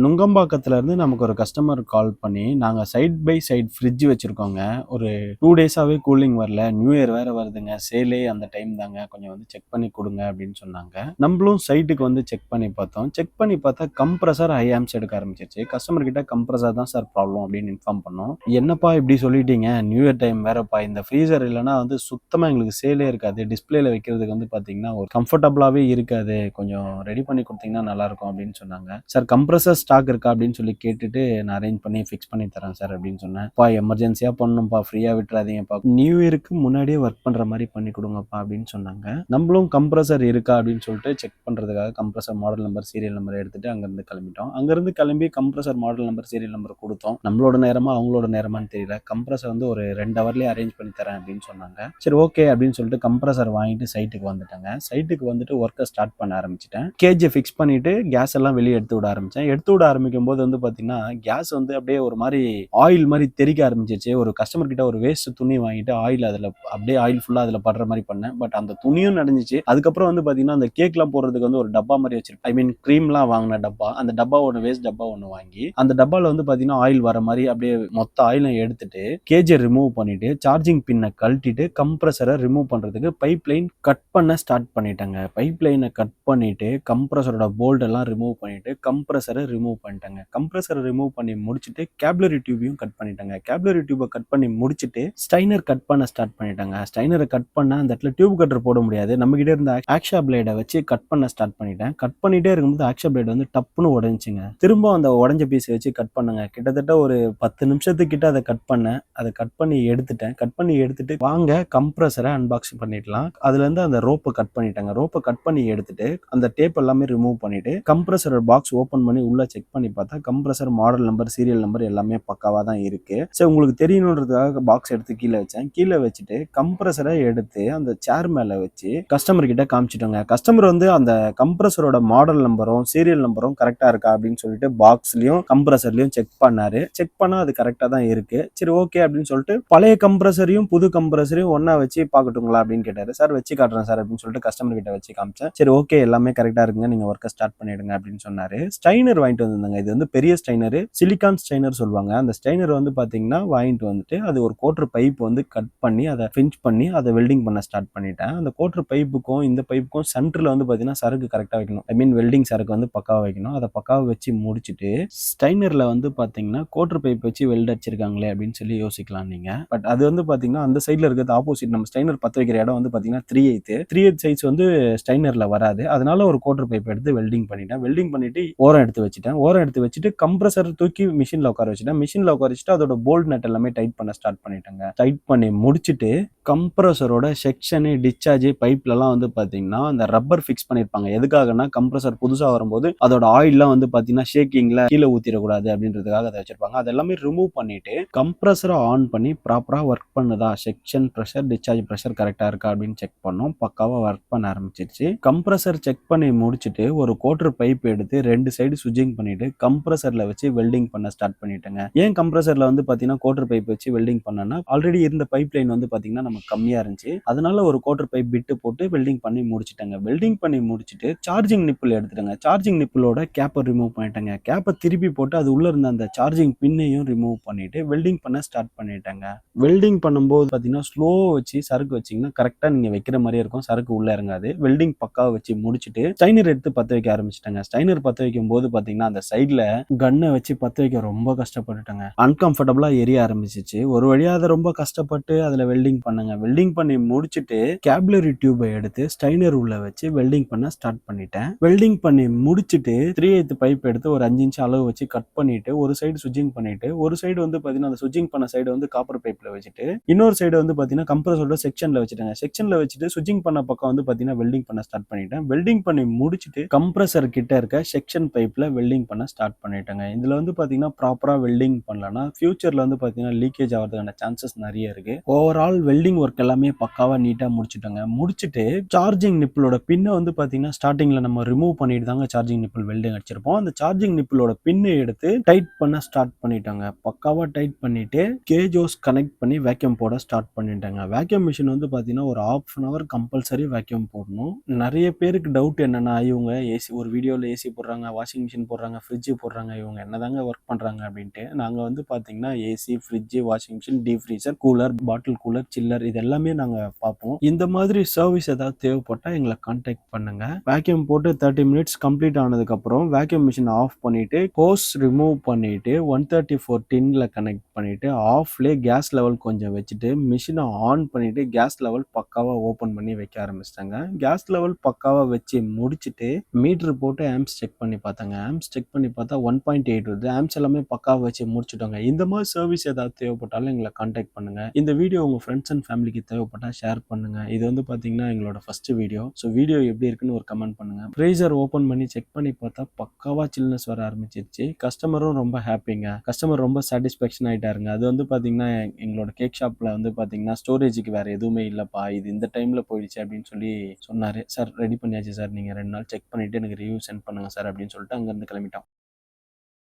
நுங்கம்பாக்கத்துல இருந்து நமக்கு ஒரு கஸ்டமர் கால் பண்ணி, நாங்க சைட் பை சைட் ஃப்ரிட்ஜ் வச்சிருக்கோங்க. ஒரு 2 டேஸாவே கூலிங் வரல. நியூ இயர் வேற வருதுங்க. சேலே அந்த டைம் தாங்க. கொஞ்சம் வந்து செக் பண்ணி குடுங்க அப்படின்னு சொன்னாங்க. நம்பளும் சைட்டுக்கு வந்து செக் பண்ணி பார்த்தோம். செக் பண்ணி பார்த்தா கம்ப்ரசர் ஹை ஆம்ப்ஸ் எடுக்க ஆரம்பிச்சிருச்சு. கஸ்டமர் கிட்ட கம்ப்ரசர் தான் சார் ப்ராப்ளம் அப்படின்னு இன்ஃபார்ம் பண்ணோம். என்னப்பா இப்படி சொல்லிட்டீங்க? நியூ இயர் டைம் வேறப்பா. இந்த ஃப்ரீசர் இல்லன்னா வந்து சுத்தமா எங்களுக்கு சேலே இருக்காது. டிஸ்ப்ளேல வைக்கிறதுக்கு வந்து பார்த்தீங்கன்னா, ஒரு கம்ஃபர்டபுளாவே இருக்காது. கொஞ்சம் ரெடி பண்ணி குடுத்தீங்கன்னா நல்லாருக்கும் அப்படின்னு சொன்னாங்க. சார் கம்ப்ரசர் ஸ்டாக் இருக்கா அப்படின்னு சொல்லி கேட்டுட்டு நான் அரேஞ்ச் பண்ணி ஃபிக்ஸ் பண்ணி தரேன் சார் அப்படின்னு சொன்னேன். பா எமர்ஜென்சியா பண்ணணும்ப்பா, ஃப்ரீயா விட்டுறாதீங்கப்பா, நியூ இயருக்கு முன்னாடியே ஒர்க் பண்ற மாதிரி பண்ணி கொடுங்கப்பா அப்படின்னு சொன்னாங்க. நம்மளும் கம்ப்ரசர் இருக்கா அப்படின்னு சொல்லிட்டு செக் பண்றதுக்காக compressor model number serial number எடுத்துட்டு அங்கிருந்து கிளம்பிட்டோம். அங்கிருந்து கிளம்பி compressor model number serial number கொடுத்தோம். நம்மளோட நேரமா அவங்களோட நேரமான்னு தெரியல. கம்ப்ரசர் வந்து ஒரு 2 ஹவர்லயே அரேஞ்ச் பண்ணி தரேன் அப்படின்னு சொன்னாங்க. சரி ஓகே அப்படின்னு சொல்லிட்டு கம்ப்ரசர் வாங்கிட்டு சைட்டுக்கு வந்துட்டாங்க. சைட்டுக்கு வந்துட்டு ஒர்க்கை ஸ்டார்ட் பண்ண ஆரம்பிச்சிட்டேன். கேஜை ஃபிக்ஸ் பண்ணிட்டு கேஸ் எல்லாம் வெளியே எடுத்து விட ஆரம்பிச்சேன். எடுத்து விட ஆரம்பிக்கும் போது வந்து பாத்தீங்கன்னா கேஸ் வந்து அப்படியே ஒரு மாதிரி ஆயில் மாதிரி தெறிக்க ஆரம்பிச்சிருச்சு. ஒரு கஸ்டமர் கிட்ட ஒரு வேஸ்ட் துணி வாங்கிட்டு ஆயில் அதுல அப்படியே ஆயில் ஃபுல்லா அதுல படுற மாதிரி பண்ணேன். பட் அந்த துணியும் நனைஞ்சிச்சு. அதுக்கப்புறம் வந்து பாத்தீங்கன்னா அந்த கேக் எல்லாம் போடுறதுக்கு வந்து ஒரு டப்பா மாதிரி வச்சிருப்பேன். ஐ மீன் கிரீம் எல்லாம் வாங்கின டப்பா. அந்த டப்பா ஒன்று வேஸ்ட் டப்பா ஒன்று வாங்கி அந்த டப்பால வந்து பாத்தீங்கன்னா ஆயில் வர மாதிரி அப்படியே மொத்த ஆயிலும் எடுத்துட்டு கேஜை ரிமூவ் பண்ணிட்டு சார்ஜிங் பின்னை கழட்டிட்டு கம்ப்ரஸரை ரிமூவ் பண்றதுக்கு பைப் லைன் கட் பண்ண ஸ்டார்ட் பண்ணிட்டாங்க. பைப் லைனை கட் பண்ணிட்டு கம்ப்ரஸரோட போல்ட் எல்லாம் ரிமூவ் பண்ணிட்டு கம்ப்ரஸரை ரிமூவ் பண்ணிட்டாங்க. கம்ப்ரஸரை ரிமூவ் பண்ணி முடிச்சுட்டு கேபிலரி டியூபையும் கட் பண்ணிட்டாங்க. கேபிலரி டியூபை கட் பண்ணி முடிச்சுட்டு ஸ்டைனர் கட் பண்ண ஸ்டார்ட் பண்ணிட்டாங்க. ஸ்டைனரை கட் பண்ண அந்த இடத்துல டியூப் கட்டர் போட முடியாது. நம்ம கிட்ட இருந்த ஆக்ஷா பிளேடை வச்சு கட் பண்ண ஸ்டார்ட் பண்ணிட்டேன். கட் பண்ணிட்டே இருக்கும்போது ஆக்ஷா பிளேட் வந்து டப்புன்னு உடஞ்சிங்க. திரும்ப அந்த உடஞ்ச பீஸ் வச்சு கட் பண்ணுங்க. கிட்டத்தட்ட ஒரு 10 நிமிஷத்துக்கிட்ட அதை கட் பண்ணேன். அதை கட் பண்ணி எடுத்துட்டேன். கட் பண்ணி எடுத்துட்டு வாங்க கம்ப்ரஸரை அன்பாக்ஸ் பண்ணிடலாம். அதுல இருந்து அந்த ரோப்பை கட் பண்ணிட்டாங்க. ரோப்பை கட் பண்ணி எடுத்துட்டு அந்த டேப் எல்லாமே ரிமூவ் பண்ணிட்டு கம்ப்ரஸர் பாக்ஸ் ஓபன் பண்ணி உள்ள செக் பண்ணி பார்த்தா compressor model number serial number எல்லாமே பக்காவா தான் இருக்கு. சரி உங்களுக்கு தெரியணுன்றதுக்காக பாக்ஸ் எடுத்து கீழே வச்சேன். கீழே வச்சுட்டு கம்ப்ரஸரை எடுத்து அந்த சேர் மேல வச்சு கஸ்டமர் கிட்ட காமிச்சிட்டோங்க. கஸ்டமர் வந்து அந்த கம்ப்ரஸரோட மாடல் நம்பரும் சீரியல் நம்பரும் கரெக்டா இருக்கா அப்படின்னு சொல்லிட்டு பாக்ஸ்லயும் கம்ப்ரஸர்லயும் செக் பண்ணாரு. செக் பண்ணா அது கரெக்டா தான் இருக்கு. சரி ஓகே அப்படின்னு சொல்லிட்டு பழைய கம்ப்ரஸரையும் புது கம்ப்ரஸரையும் ஒன்னா வச்சு பார்க்கட்டுங்களா அப்படின்னு கேட்டாரு. சார் வச்சு காட்டுறேன் சார் அப்படின்னு சொல்லிட்டு கஸ்டமர் கிட்ட வச்சு காமிச்சேன். சரி ஓகே எல்லாமே கரெக்டா இருக்குங்க, நீங்க ஒர்க்கை ஸ்டார்ட் பண்ணிடுங்க அப்படின்னு சொன்னாரு. ஸ்டைனர் வாங்கிட்டு வந்திருந்தாங்க. இது வந்து பெரிய ஸ்டைனர், சிலிகான் ஸ்டைனர் சொல்லுவாங்க. அந்த ஸ்டைனர் வந்து பாத்தீங்கன்னா வாங்கிட்டு வந்துட்டு அது ஒரு கோட்டர் பைப் வந்து கட் பண்ணி அதை பிஞ்ச் பண்ணி அதை வெல்டிங் பண்ண ஸ்டார்ட் பண்ணிட்டேன். அந்த கோட்டர் பைப்புக்கும் இந்த பைப்புக்கும் சென்டர்ல வந்து பாத்தீங்கன்னா சரக்கு கரெக்டா வைக்கணும். ஐ மீன் வெல்டிங் சரக்கு வந்து பக்காவா வைக்கணும். அதை பக்காவா வச்சு முடிச்சுட்டு ஸ்டைனர்ல வந்து பாத்தீங்கன்னா கோட்டர் பைப் வச்சு வெல்ட் அடிச்சிருக்காங்களே அப்படின்னு சொல்லி யோசிக்கலாம் நீங்க. பட் அது வந்து பாத்தீங்கன்னா அந்த சைட்ல இருக்கிறது ஆப்போசிட். நம்ம ஸ்டைனர் பத்த வைக்கிற இடம் வந்து பாத்தீங்கன்னா 3/8 சைஸ் வந்து ஸ்டைனர்ல வராது. அதனால ஒரு கோட்டர் பைப் எடுத்து வெல்டிங் பண்ணிட்டேன். வெல்டிங் பண்ணிட்டு ஓரம் எடுத்து வச்சுட்டேன். ஓரம் எடுத்து வச்சுட்டு கம்ப்ரஸர் தூக்கி மிஷின்ல உட்கார வச்சுட்டேன். மிஷின்ல உட்கார வச்சுட்டு அதோட போல்ட் நட் எல்லாமே டைட் பண்ண ஸ்டார்ட் பண்ணிட்டேங்க. டைட் பண்ணி முடிச்சுட்டு கம்ப்ரஸரோட செக்ஷன் டிஸ்சார்ஜ் பைப்லலாம் வந்து பாத்தீங்கன்னா அந்த ரப்பர் ஃபிக்ஸ் பண்ணிருப்பாங்க. எதுக்காகனா கம்ப்ரஸர் புதுசா வரும்போது அதோட ஆயில்லாம் வந்து பாத்தீங்கன்னா ஷேக்கிங்ல கீழே ஊத்திடக்கூடாது அப்படின்றதுக்காக அதை வச்சிருப்பாங்க. அதெல்லாமே ரிமூவ் பண்ணிட்டு கம்ப்ரஸரை ஆன் பண்ணி ப்ராப்பரா ஒர்க் பண்ணுதா, செக்ஷன் ப்ரெஷர் டிஸ்சார்ஜ் ப்ரெஷர் கரெக்டா இருக்கா அப்படின்னு செக் பண்ணோம். பக்காவா ஒர்க் பண்ண ஆரம்பிச்சிருச்சு. கம்ப்ரஸர் செக் பண்ணி முடிச்சுட்டு ஒரு கோட்டர் பைப் எடுத்து 2 சைடு சுவிட்சிங் பண்ணிட்டு கம்ப்ரஸர்ல வச்சு வெல்டிங் பண்ண ஸ்டார்ட் பண்ணிட்டேங்க. ஏன் கம்ப்ரஸர்ல வந்து பாத்தீங்கன்னா கோட்டர் பைப் வச்சு வெல்டிங் பண்ணனா ஆல்ரெடி இருந்த பைப் லைன் வந்து பாத்தீங்கன்னா நமக்கு கம்மியா இருந்துச்சு. அதனால ஒரு கோட்டர் பைப் பிட்டு போட்டு வெல்டிங் பண்ணி முடிச்சிட்டேங்க. வெல்டிங் பண்ணி முடிச்சிட்டு சார்ஜிங் நிப்பிள் எடுத்துட்டேங்க. சார்ஜிங் நிப்பிளோட கேப்பை ரிமூவ் பண்ணிட்டேங்க. கேப்பை திருப்பி போட்டு அது உள்ள இருந்த அந்த சார்ஜிங் பின்னையும் ரிமூவ் பண்ணிட்டு வெல்டிங் பண்ண ஸ்டார்ட் பண்ணிட்டேங்க. வெல்டிங் பண்ணும்போது பாத்தீங்கன்னா ஸ்லோ வச்சு சரக்கு வச்சீங்கன்னா கரெக்டா நீங்க வைக்கிற மாதிரியே இருக்கும். சரக்கு உள்ள இறங்காது. வெல்டிங் பக்காவா வச்சு முடிச்சுட்டு ஸ்டைனர் எடுத்து பத்த வைக்க ஆரம்பிச்சிட்டாங்க. ஸ்டைனர் பத்த வைக்கும் போது பாத்தீங்கன்னா அந்த சைட்ல கன்னை வச்சு பத்த வைக்க ரொம்ப கஷ்டப்பட்டுட்டாங்க. அன்கம்ஃபர்டபுளா எரிய ஆரம்பிச்சிச்சு. ஒரு வழியா அதை ரொம்ப கஷ்டப்பட்டு அதுல வெல்டிங் பண்ணுங்க. வெல்டிங் பண்ணி முடிச்சுட்டு கேபிலரி டியூபை எடுத்து ஸ்டைனர் உள்ள வச்சு வெல்டிங் பண்ண ஸ்டார்ட் பண்ணிட்டேன். வெல்டிங் பண்ணி முடிச்சுட்டு 3/8 பைப் எடுத்து ஒரு 5 இன்ச் அளவு வச்சு கட் பண்ணிட்டு ஒரு சைடு சுவிட்சிங் பண்ணிட்டு ஒரு சைடு வந்து பாத்தீங்கன்னா அந்த சுவிட்சிங் பண்ண சைடு வந்து காப்பர் பைப்ல வச்சுட்டு இன்னொரு சைடு வந்து பாத்தீங்கன்னா கம்ப்ரஸரோட செக்ஷன்ல வச்சுட்டாங்க. செக்ஷன்ல வச்சுட்டு சுவிட்சிங் பண்ண பக்கம் வந்து பாத்தீங்கன்னா வெல்டிங் பண்ண ஸ்டார்ட் பண்ணிட்டேன். வெல்டிங் பண்ணி முடிச்சுட்டு கம்ப்ரஸர் கிட்ட இருக்க செக்ஷன் பைப்ல வெல்டிங் பண்ண ஸ்டார்ட் பண்ணிட்டேங்க. இதுல வந்து பாத்தீங்கன்னா ப்ராப்பரா வெல்டிங் பண்ணலனா ஃபியூச்சர்ல வந்து பாத்தீங்கன்னா லீக்கேஜ் ஆகிறதுக்கான சான்சஸ் நிறைய இருக்கு. ஓவரால் வெல்டிங் ஒர்க் எல்லாமே பக்காவா நீட்டா முடிச்சுட்டோங்க. முடிச்சுட்டு சார்ஜிங் நிப்பிளோட பின்னை வந்து பாத்தீங்கன்னா ஸ்டார்டிங்ல நம்ம ரிமூவ் பண்ணிட்டு தாங்க சார்ஜிங் நிப்பிள் வெல்டிங் அடிச்சிருப்போம். அந்த சார்ஜிங் நிப்பிளோட பின்னை எடுத்து டைட் பண்ண ஸ்டார்ட் பண்ணிட்டாங்க. பக்காவா டைட் பண்ணிட்டு கேஜோஸ் கனெக்ட் பண்ணி வேக்யூம் போட ஸ்டார்ட் பண்ணிட்டாங்க. வேக்யூம் மிஷின் வந்து பாத்தீங்கன்னா ஒரு ½ an hour கம்பல்சரி வேக்யூம் போடணும். நிறைய பேருக்கு டவுட் என்னன்னா இவங்க ஏசி ஒரு வீடியோல ஏசி போடுறாங்க, வாஷிங் மிஷின் போடுறாங்க, போடுறாங்க, ஃப்ரிட்ஜ் போடுறாங்க, இவங்க என்னதாங்க ஒர்க் பண்றாங்க அப்படின்ட்டு. நாங்க வந்து பார்த்தீங்கன்னா, AC, fridge, washing machine, deep freezer, cooler, bottle cooler, chiller இது எல்லாமே நாங்க பார்ப்போம். இந்த மாதிரி சர்வீஸ் ஏதாவது தேவைப்பட்டா எங்கள கான்டாக்ட் பண்ணுங்க. வேக்யூம் போட்டு 30 மினிட்ஸ் கம்ப்ளீட் ஆனதுக்கப்புறம் வேக்யூம் மிஷின் ஆஃப் பண்ணிட்டு, ஹோஸ் ரிமூவ் பண்ணிட்டு 134 டின்ல கனெக்ட் பண்ணிட்டு, ஆஃப்லயே கேஸ் லெவல் கொஞ்சம் வச்சுட்டு, மிஷின ஆன் பண்ணிட்டு, கேஸ் லெவல் பக்காவா ஓப்பன் பண்ணி வைக்க ஆரம்பிச்சிட்டாங்க. கேஸ் லெவல் பக்காவா வச்சு முடிச்சுட்டு, மீட்டர் போட்டு ஆம்ப்ஸ் செக் பண்ணி பார்த்தாங்க. ஆம்ப்ஸ் செக் பண்ணி பார்த்தா 1.8 வருது. ஆம்ப்ஸ் எல்லாமே பக்காவா வச்சு முடிச்சுட்டோங்க. இந்த மாதிரி சர்வீஸ் ஏதாவது தேவைப்பட்டாலும் எங்களை கான்டாக்ட் பண்ணுங்க. இந்த வீடியோ உங்க ஃப்ரெண்ட்ஸ் அண்ட் ஃபேமிலிக்கு தேவைப்பட்டா ஷேர் பண்ணுங்க. இது வந்து பாத்தீங்கன்னா எங்களோட ஃபர்ஸ்ட் வீடியோ. ஸோ வீடியோ எப்படி இருக்குன்னு ஒரு கமெண்ட் பண்ணுங்க. ஃப்ரீசர் ஓப்பன் பண்ணி செக் பண்ணி பார்த்தா பக்காவா சில்னஸ் வர ஆரம்பிச்சிருச்சு. கஸ்டமரும் ரொம்ப ஹாப்பிங்க. கஸ்டமர் ரொம்ப சாட்டிஸ்ஃபேக்ஷன் ஆயிட்டாருங்க. அது வந்து பாத்தீங்கன்னா எங்களோட கேக் ஷாப்ல வந்து பாத்தீங்கன்னா ஸ்டோரேஜுக்கு வேற எதுவுமே இல்லப்பா, இது இந்த டைம்ல போயிடுச்சு அப்படின்னு சொல்லி சொன்னாரு. சார் ரெடி பண்ணியாச்சு சார், நீங்க 2 நாள் செக் பண்ணிட்டு எனக்கு ரிவ்யூ சென்ட் பண்ணுங்க சார் அப்படின்னு சொல்லிட்டு அங்கிருந்து கிளம்பிட்டோம்.